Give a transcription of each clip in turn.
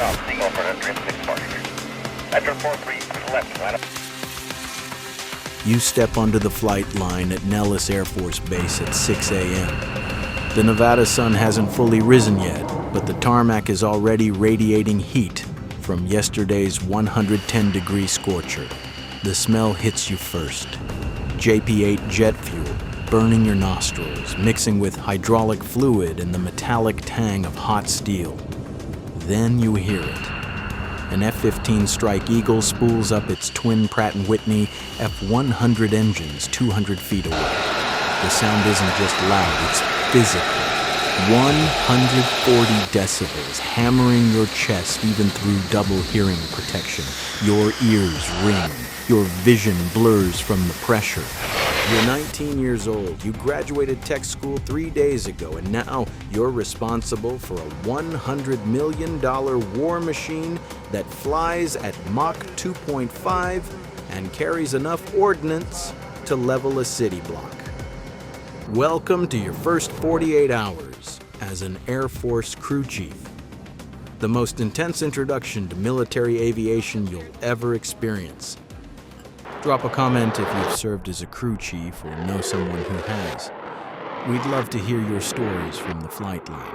south, signal for an entry 640. Metro 43, left, line up. You step onto the flight line at Nellis Air Force Base at 6 a.m. The Nevada sun hasn't fully risen yet, but the tarmac is already radiating heat from yesterday's 110-degree scorcher. The smell hits you first. JP-8 jet fuel burning your nostrils, mixing with hydraulic fluid and the metallic tang of hot steel. Then you hear it. An F-15 Strike Eagle spools up its twin Pratt & Whitney F-100 engines 200 feet away. The sound isn't just loud, it's physical. 140 decibels hammering your chest even through double hearing protection. Your ears ring. Your vision blurs from the pressure. You're 19 years old. You graduated tech school 3 days ago, and now you're responsible for a $100 million war machine that flies at Mach 2.5 and carries enough ordnance to level a city block. Welcome to your first 48 hours as an Air Force crew chief. The most intense introduction to military aviation you'll ever experience. Drop a comment if you've served as a crew chief or know someone who has. We'd love to hear your stories from the flight line.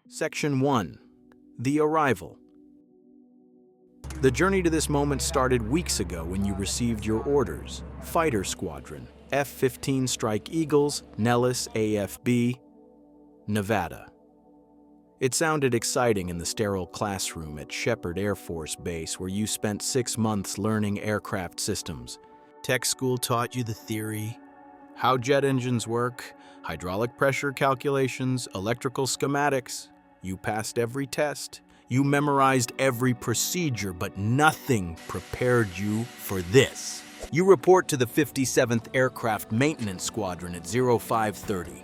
Section 1. The Arrival. The journey to this moment started weeks ago when you received your orders. Fighter Squadron, F-15 Strike Eagles, Nellis AFB, Nevada. It sounded exciting in the sterile classroom at Shepherd Air Force Base where you spent 6 months learning aircraft systems. Tech school taught you the theory, how jet engines work, hydraulic pressure calculations, electrical schematics. You passed every test. You memorized every procedure, but nothing prepared you for this. You report to the 57th Aircraft Maintenance Squadron at 0530.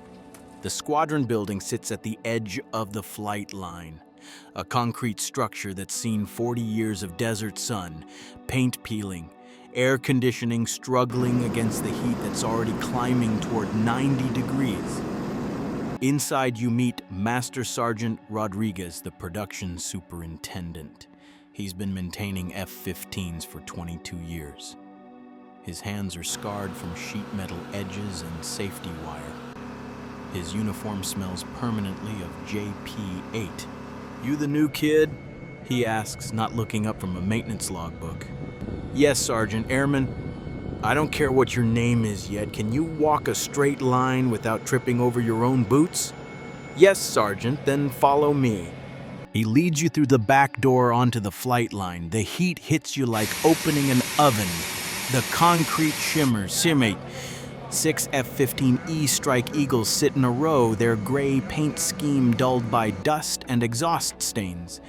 The squadron building sits at the edge of the flight line, a concrete structure that's seen 40 years of desert sun, paint peeling, air conditioning struggling against the heat that's already climbing toward 90 degrees. Inside you meet Master Sergeant Rodriguez, the production superintendent. He's been maintaining F-15s for 22 years. His hands are scarred from sheet metal edges and safety wire. His uniform smells permanently of JP-8. "You the new kid?" he asks, not looking up from a maintenance logbook. "Yes, Sergeant, Airman. I don't care what your name is yet. Can you walk a straight line without tripping over your own boots?" "Yes, Sergeant, then follow me." He leads you through the back door onto the flight line. The heat hits you like opening an oven. The concrete shimmers. 6 F-15E Strike Eagles sit in a row, their gray paint scheme dulled by dust and exhaust stains.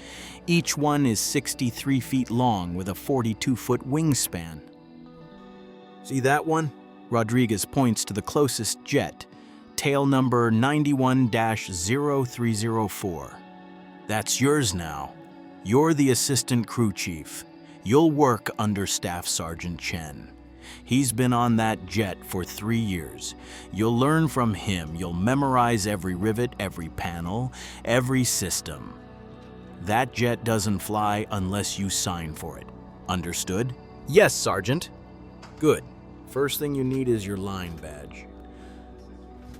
Each one is 63 feet long with a 42-foot wingspan. "See that one?" Rodriguez points to the closest jet, tail number 91-0304. "That's yours now. You're the assistant crew chief. You'll work under Staff Sergeant Chen. He's been on that jet for 3 years. You'll learn from him. You'll memorize every rivet, every panel, every system. That jet doesn't fly unless you sign for it. Understood?" "Yes, Sergeant." "Good. First thing you need is your line badge."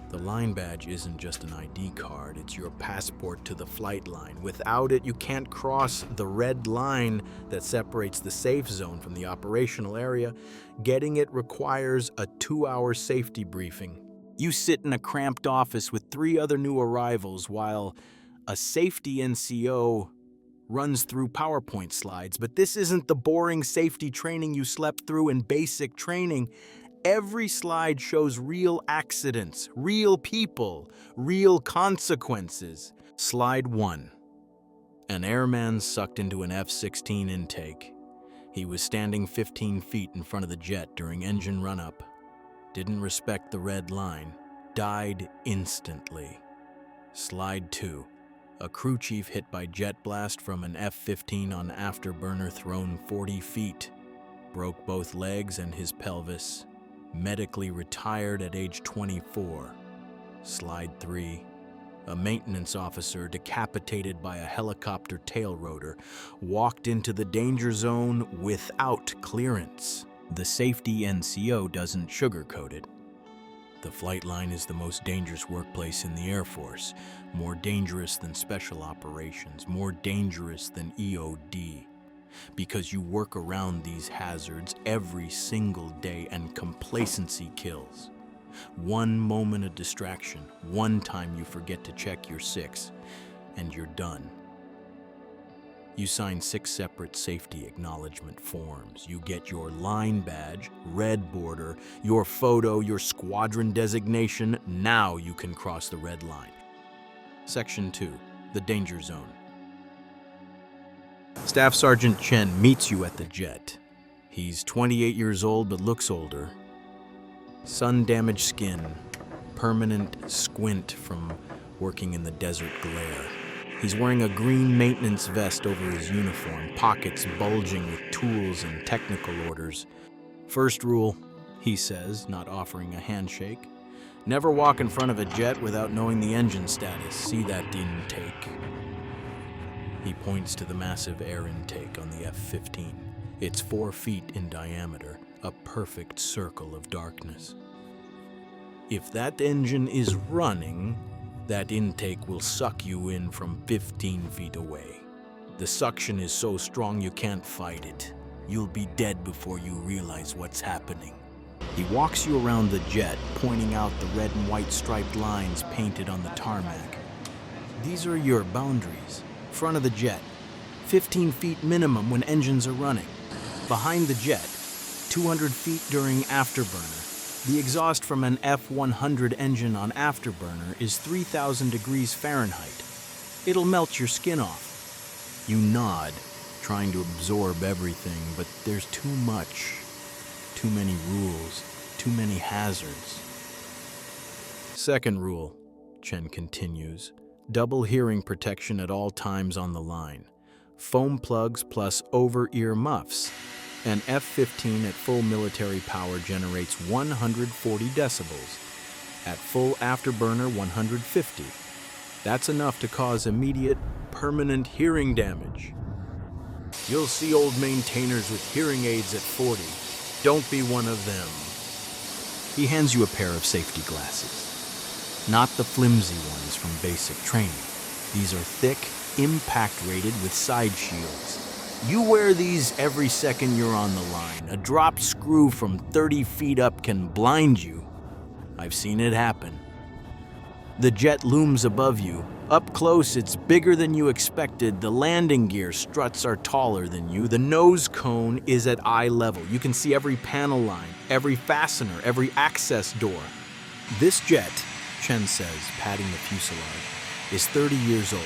The line badge isn't just an ID card, it's your passport to the flight line. Without it, you can't cross the red line that separates the safe zone from the operational area. Getting it requires a 2-hour safety briefing. You sit in a cramped office with 3 other new arrivals while a safety NCO runs through PowerPoint slides. But this isn't the boring safety training you slept through in basic training. Every slide shows real accidents, real people, real consequences. Slide 1. An airman sucked into an F-16 intake. He was standing 15 feet in front of the jet during engine run-up. Didn't respect the red line. Died instantly. Slide 2. A crew chief hit by jet blast from an F-15 on afterburner thrown 40 feet. Broke both legs and his pelvis. Medically retired at age 24. Slide 3. A maintenance officer, decapitated by a helicopter tail rotor, walked into the danger zone without clearance. The safety NCO doesn't sugarcoat it. The flight line is the most dangerous workplace in the Air Force, more dangerous than special operations, more dangerous than EOD, because you work around these hazards every single day and complacency kills. One moment of distraction, one time you forget to check your 6, and you're done. You sign 6 separate safety acknowledgement forms. You get your line badge, red border, your photo, your squadron designation. Now you can cross the red line. Section 2, the danger zone. Staff Sergeant Chen meets you at the jet. He's 28 years old but looks older. Sun-damaged skin, permanent squint from working in the desert glare. He's wearing a green maintenance vest over his uniform, pockets bulging with tools and technical orders. First rule, he says, not offering a handshake. Never walk in front of a jet without knowing the engine status. See that intake. He points to the massive air intake on the F-15. It's 4 feet in diameter, a perfect circle of darkness. If that engine is running, that intake will suck you in from 15 feet away. The suction is so strong you can't fight it. You'll be dead before you realize what's happening. He walks you around the jet, pointing out the red and white striped lines painted on the tarmac. These are your boundaries. Front of the jet, 15 feet minimum when engines are running. Behind the jet, 200 feet during afterburner. The exhaust from an F-100 engine on afterburner is 3,000 degrees Fahrenheit. It'll melt your skin off. You nod, trying to absorb everything, but there's too much. Too many rules, too many hazards. Second rule, Chen continues, double hearing protection at all times on the line. Foam plugs plus over-ear muffs. An F-15 at full military power generates 140 decibels. At full afterburner, 150. That's enough to cause immediate, permanent hearing damage. You'll see old maintainers with hearing aids at 40. Don't be one of them. He hands you a pair of safety glasses. Not the flimsy ones from basic training. These are thick, impact-rated with side shields. You wear these every second you're on the line. A dropped screw from 30 feet up can blind you. I've seen it happen. The jet looms above you. Up close, it's bigger than you expected. The landing gear struts are taller than you. The nose cone is at eye level. You can see every panel line, every fastener, every access door. This jet, Chen says, patting the fuselage, is 30 years old.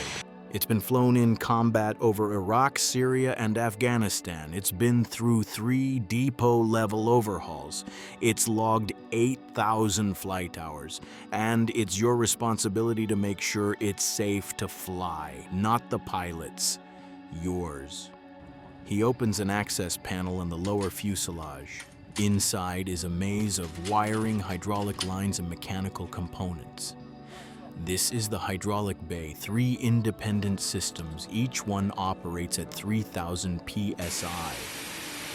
It's been flown in combat over Iraq, Syria, and Afghanistan. It's been through 3 depot-level overhauls. It's logged 8,000 flight hours, and it's your responsibility to make sure it's safe to fly, not the pilot's, yours. He opens an access panel in the lower fuselage. Inside is a maze of wiring, hydraulic lines, and mechanical components. This is the hydraulic bay, 3 independent systems. Each one operates at 3,000 psi.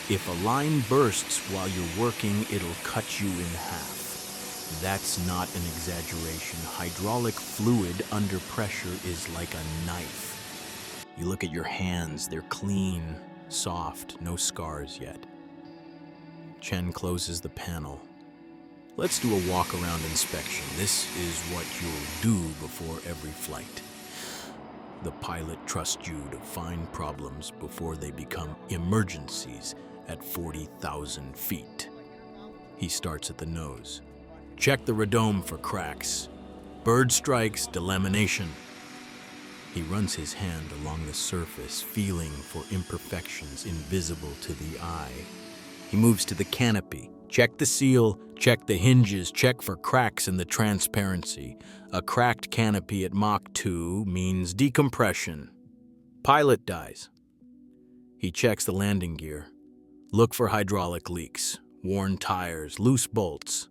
If a line bursts while you're working, it'll cut you in half. That's not an exaggeration. Hydraulic fluid under pressure is like a knife. You look at your hands, they're clean, soft, no scars yet. Chen closes the panel. Let's do a walk-around inspection. This is what you'll do before every flight. The pilot trusts you to find problems before they become emergencies at 40,000 feet. He starts at the nose. Check the radome for cracks. Bird strikes, delamination. He runs his hand along the surface, feeling for imperfections invisible to the eye. He moves to the canopy. Check the seal, check the hinges, check for cracks in the transparency. A cracked canopy at Mach 2 means decompression. Pilot dies. He checks the landing gear. Look for hydraulic leaks, worn tires, loose bolts.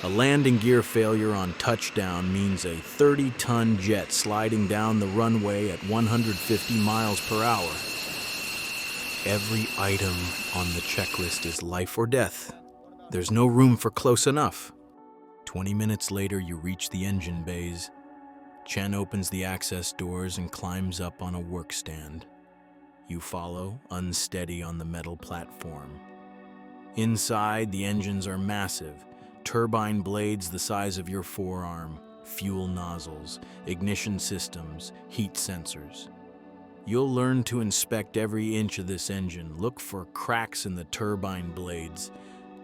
A landing gear failure on touchdown means a 30-ton jet sliding down the runway at 150 miles per hour. Every item on the checklist is life or death. There's no room for close enough. 20 minutes later, you reach the engine bays. Chen opens the access doors and climbs up on a work stand. You follow, unsteady on the metal platform. Inside, the engines are massive. Turbine blades the size of your forearm, fuel nozzles, ignition systems, heat sensors. You'll learn to inspect every inch of this engine. Look for cracks in the turbine blades.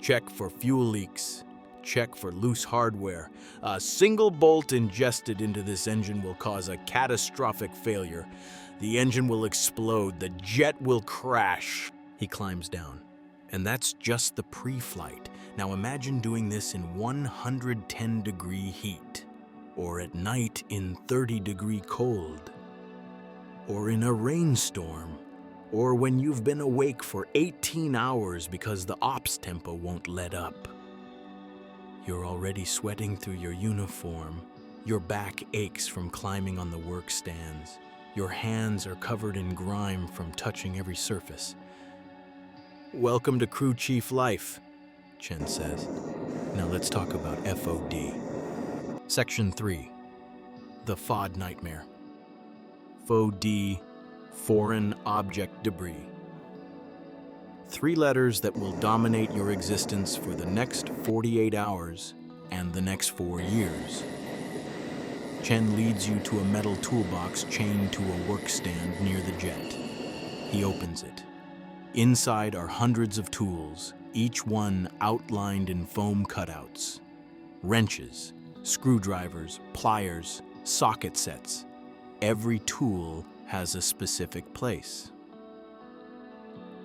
Check for fuel leaks. Check for loose hardware. A single bolt ingested into this engine will cause a catastrophic failure. The engine will explode. The jet will crash. He climbs down. And that's just the pre-flight. Now imagine doing this in 110-degree heat, or at night in 30-degree cold, or in a rainstorm, or when you've been awake for 18 hours because the ops tempo won't let up. You're already sweating through your uniform. Your back aches from climbing on the work stands. Your hands are covered in grime from touching every surface. Welcome to crew chief life, Chen says. Now let's talk about FOD. Section 3. The FOD nightmare. FOD, foreign object debris. 3 letters that will dominate your existence for the next 48 hours and the next 4 years. Chen leads you to a metal toolbox chained to a work stand near the jet. He opens it. Inside are hundreds of tools, each one outlined in foam cutouts. Wrenches, screwdrivers, pliers, socket sets. Every tool has a specific place.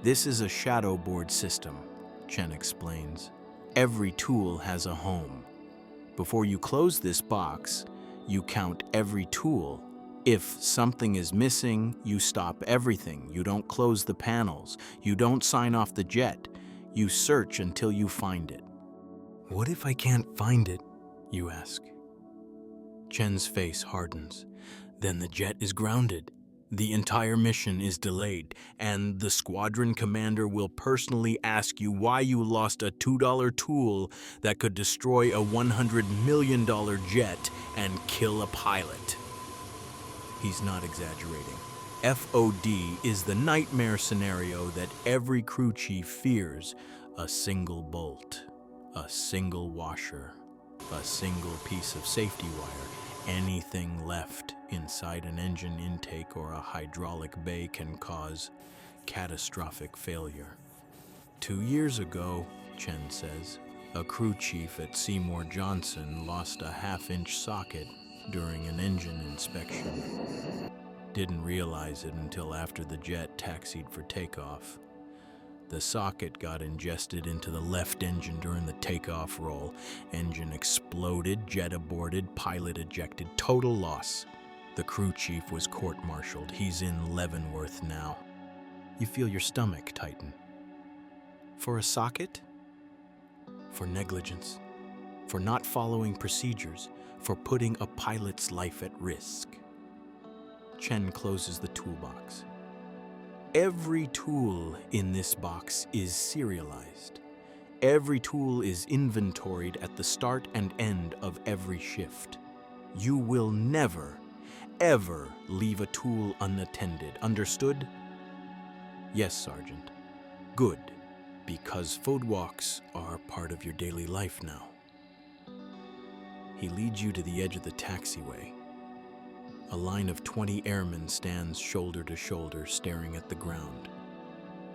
This is a shadow board system, Chen explains. Every tool has a home. Before you close this box, you count every tool. If something is missing, you stop everything. You don't close the panels. You don't sign off the jet. You search until you find it. What if I can't find it? You ask. Chen's face hardens. Then the jet is grounded. The entire mission is delayed, and the squadron commander will personally ask you why you lost a $2 tool that could destroy a $100 million jet and kill a pilot. He's not exaggerating. FOD is the nightmare scenario that every crew chief fears. A single bolt, a single washer, a single piece of safety wire. Anything left inside an engine intake or a hydraulic bay can cause catastrophic failure. 2 years ago, Chen says, a crew chief at Seymour Johnson lost a half-inch socket during an engine inspection. Didn't realize it until after the jet taxied for takeoff. The socket got ingested into the left engine during the takeoff roll. Engine exploded, jet aborted, pilot ejected, total loss. The crew chief was court-martialed. He's in Leavenworth now. You feel your stomach tighten. For a socket? For negligence. For not following procedures. For putting a pilot's life at risk. Chen closes the toolbox. Every tool in this box is serialized. Every tool is inventoried at the start and end of every shift. You will never, ever leave a tool unattended. Understood? Yes, Sergeant. Good, because FOD walks are part of your daily life now. He leads you to the edge of the taxiway. A line of 20 airmen stands shoulder to shoulder, staring at the ground.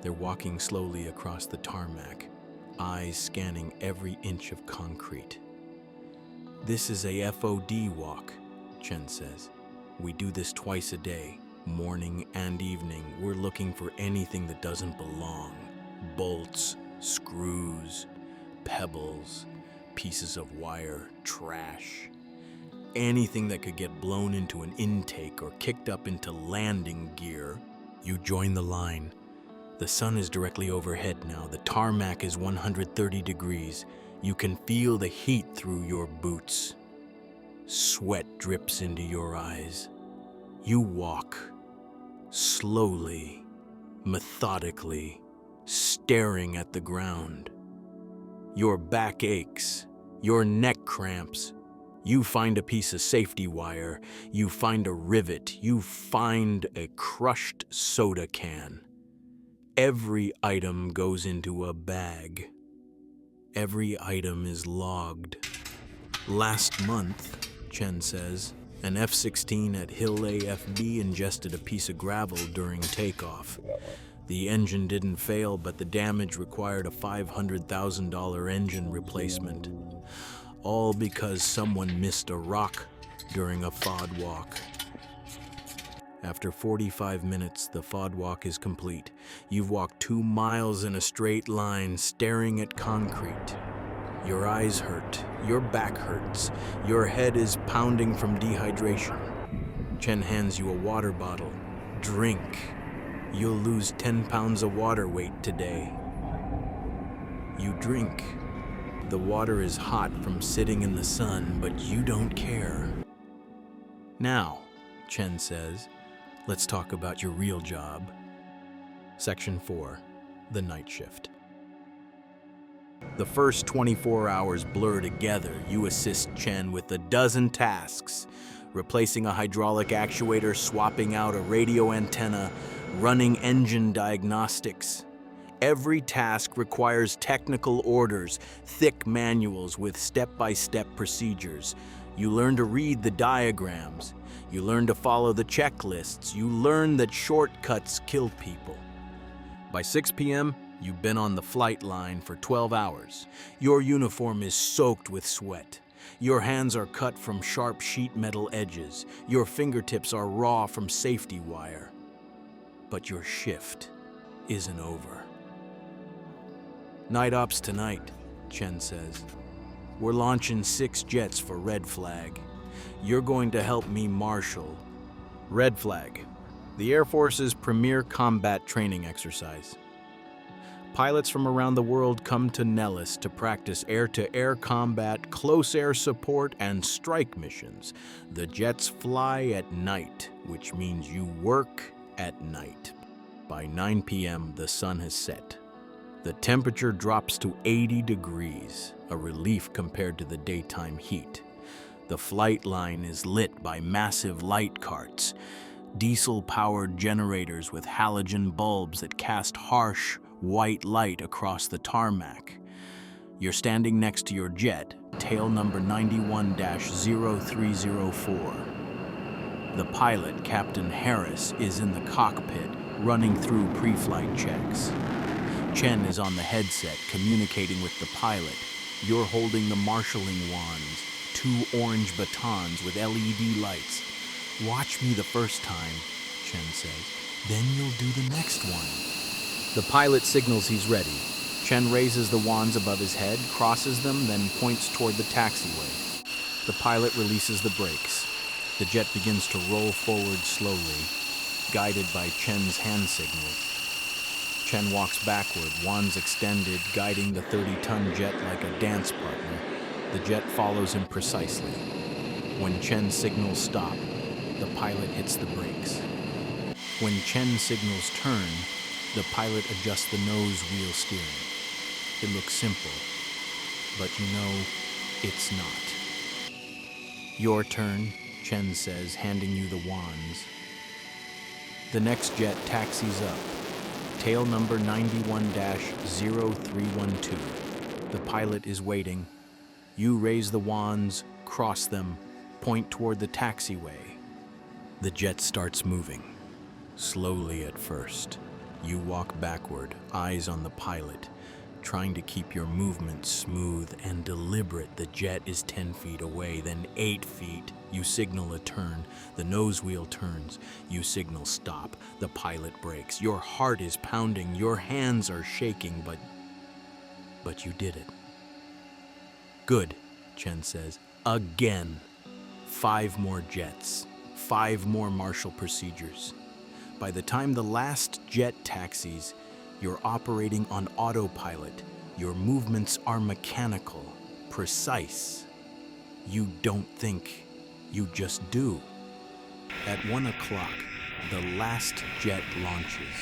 They're walking slowly across the tarmac, eyes scanning every inch of concrete. This is a FOD walk, Chen says. We do this twice a day, morning and evening. We're looking for anything that doesn't belong. Bolts, screws, pebbles, pieces of wire, trash. Anything that could get blown into an intake or kicked up into landing gear. You join the line. The sun is directly overhead now. The tarmac is 130 degrees. You can feel the heat through your boots. Sweat drips into your eyes. You walk, slowly, methodically, staring at the ground. Your back aches, your neck cramps. You find a piece of safety wire, you find a rivet, you find a crushed soda can. Every item goes into a bag. Every item is logged. Last month, Chen says, an F-16 at Hill AFB ingested a piece of gravel during takeoff. The engine didn't fail, but the damage required a $500,000 engine replacement. All because someone missed a rock during a FOD walk. After 45 minutes, the FOD walk is complete. You've walked 2 miles in a straight line, staring at concrete. Your eyes hurt, your back hurts, your head is pounding from dehydration. Chen hands you a water bottle. Drink. You'll lose 10 pounds of water weight today. You drink. The water is hot from sitting in the sun, but you don't care. Now, Chen says, let's talk about your real job. Section 4, the night shift. The first 24 hours blur together. You assist Chen with a dozen tasks, replacing a hydraulic actuator, swapping out a radio antenna, running engine diagnostics. Every task requires technical orders, thick manuals with step-by-step procedures. You learn to read the diagrams. You learn to follow the checklists. You learn that shortcuts kill people. By 6 p.m., you've been on the flight line for 12 hours. Your uniform is soaked with sweat. Your hands are cut from sharp sheet metal edges. Your fingertips are raw from safety wire. But your shift isn't over. Night ops tonight, Chen says. We're launching 6 jets for Red Flag. You're going to help me marshal. Red Flag, the Air Force's premier combat training exercise. Pilots from around the world come to Nellis to practice air-to-air combat, close air support, and strike missions. The jets fly at night, which means you work at night. By 9 p.m., the sun has set. The temperature drops to 80 degrees, a relief compared to the daytime heat. The flight line is lit by massive light carts, diesel-powered generators with halogen bulbs that cast harsh, white light across the tarmac. You're standing next to your jet, tail number 91-0304. The pilot, Captain Harris, is in the cockpit, running through pre-flight checks. Chen is on the headset, communicating with the pilot. You're holding the marshalling wands, 2 orange batons with LED lights. Watch me the first time, Chen says. Then you'll do the next one. The pilot signals he's ready. Chen raises the wands above his head, crosses them, then points toward the taxiway. The pilot releases the brakes. The jet begins to roll forward slowly, guided by Chen's hand signals. Chen walks backward, wands extended, guiding the 30-ton jet like a dance partner. The jet follows him precisely. When Chen signals stop, the pilot hits the brakes. When Chen signals turn, the pilot adjusts the nose wheel steering. It looks simple, but you know it's not. Your turn, Chen says, handing you the wands. The next jet taxis up. Tail number 91-0312. The pilot is waiting. You raise the wands, cross them, point toward the taxiway. The jet starts moving, slowly at first. You walk backward, eyes on the pilot, trying to keep your movement smooth and deliberate. The jet is 10 feet away, then 8 feet. You signal a turn. The nose wheel turns. You signal stop. The pilot brakes. Your heart is pounding. Your hands are shaking, but you did it. Good, Chen says. Again. 5 more jets. 5 more marshal procedures. By the time the last jet taxis, you're operating on autopilot, Your movements are mechanical, precise. You don't think, you just do. At 1 o'clock, the last jet launches.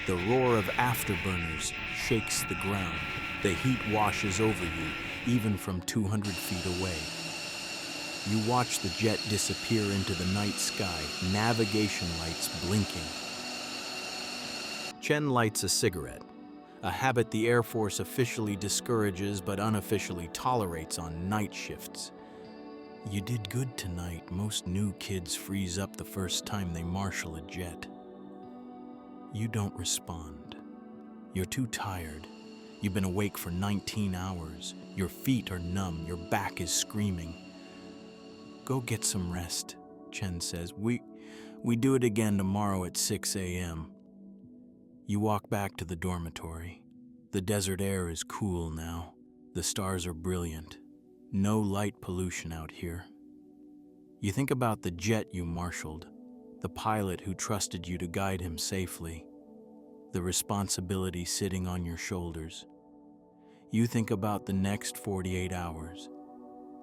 The roar of afterburners shakes the ground. The heat washes over you, even from 200 feet away. You watch the jet disappear into the night sky, navigation lights blinking. Chen lights a cigarette, a habit the Air Force officially discourages but unofficially tolerates on night shifts. You did good tonight. Most new kids freeze up the first time they marshal a jet. You don't respond. You're too tired. You've been awake for 19 hours. Your feet are numb. Your back is screaming. Go get some rest, Chen says. We do it again tomorrow at 6 a.m. You walk back to the dormitory. The desert air is cool now. The stars are brilliant. No light pollution out here. You think about the jet you marshaled, the pilot who trusted you to guide him safely, the responsibility sitting on your shoulders. You think about the next 48 hours,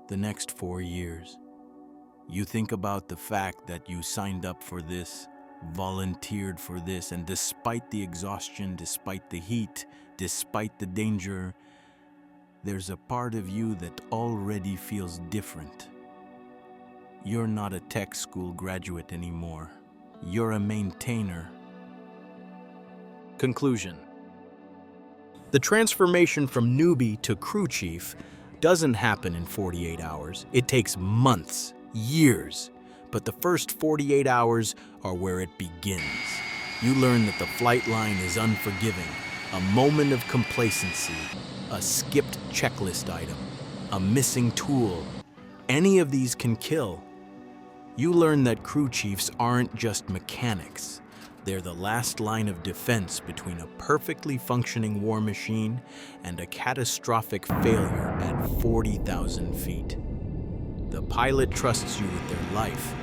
the next 4 years. You think about the fact that you signed up for this, volunteered for this, and despite the exhaustion, despite the heat, despite the danger, there's a part of you that already feels different. You're not a tech school graduate anymore. You're a maintainer. Conclusion. The transformation from newbie to crew chief doesn't happen in 48 hours. It takes months, years. But the first 48 hours are where it begins. You learn that the flight line is unforgiving, a moment of complacency, a skipped checklist item, a missing tool. Any of these can kill. You learn that crew chiefs aren't just mechanics. They're the last line of defense between a perfectly functioning war machine and a catastrophic failure at 40,000 feet. The pilot trusts you with their life.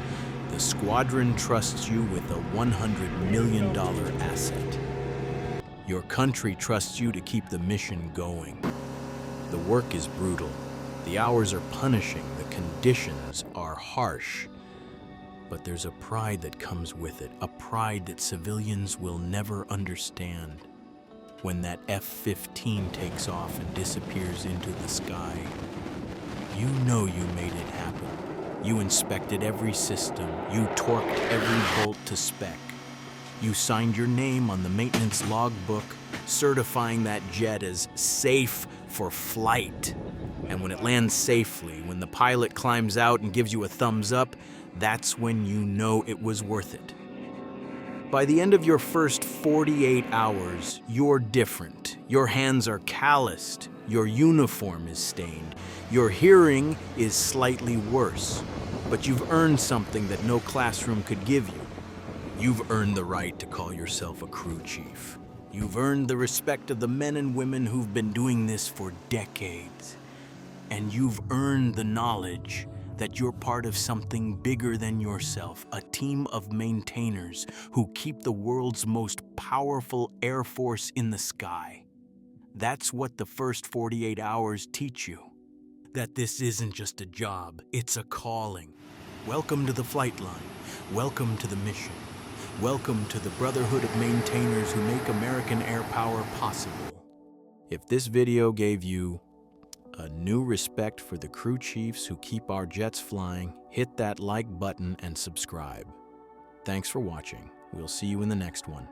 The squadron trusts you with a $100 million asset. Your country trusts you to keep the mission going. The work is brutal. The hours are punishing. The conditions are harsh. But there's a pride that comes with it, a pride that civilians will never understand. When that F-15 takes off and disappears into the sky, you know you made it happen. You inspected every system. You torqued every bolt to spec. You signed your name on the maintenance logbook, certifying that jet as safe for flight. And when it lands safely, when the pilot climbs out and gives you a thumbs up, that's when you know it was worth it. By the end of your first 48 hours, you're different. Your hands are calloused. Your uniform is stained. Your hearing is slightly worse. But you've earned something that no classroom could give you. You've earned the right to call yourself a crew chief. You've earned the respect of the men and women who've been doing this for decades. And you've earned the knowledge that you're part of something bigger than yourself, a team of maintainers who keep the world's most powerful air force in the sky. That's what the first 48 hours teach you. That this isn't just a job, it's a calling. Welcome to the flight line. Welcome to the mission. Welcome to the brotherhood of maintainers who make American air power possible. If this video gave you a new respect for the crew chiefs who keep our jets flying, hit that like button and subscribe. Thanks for watching. We'll see you in the next one.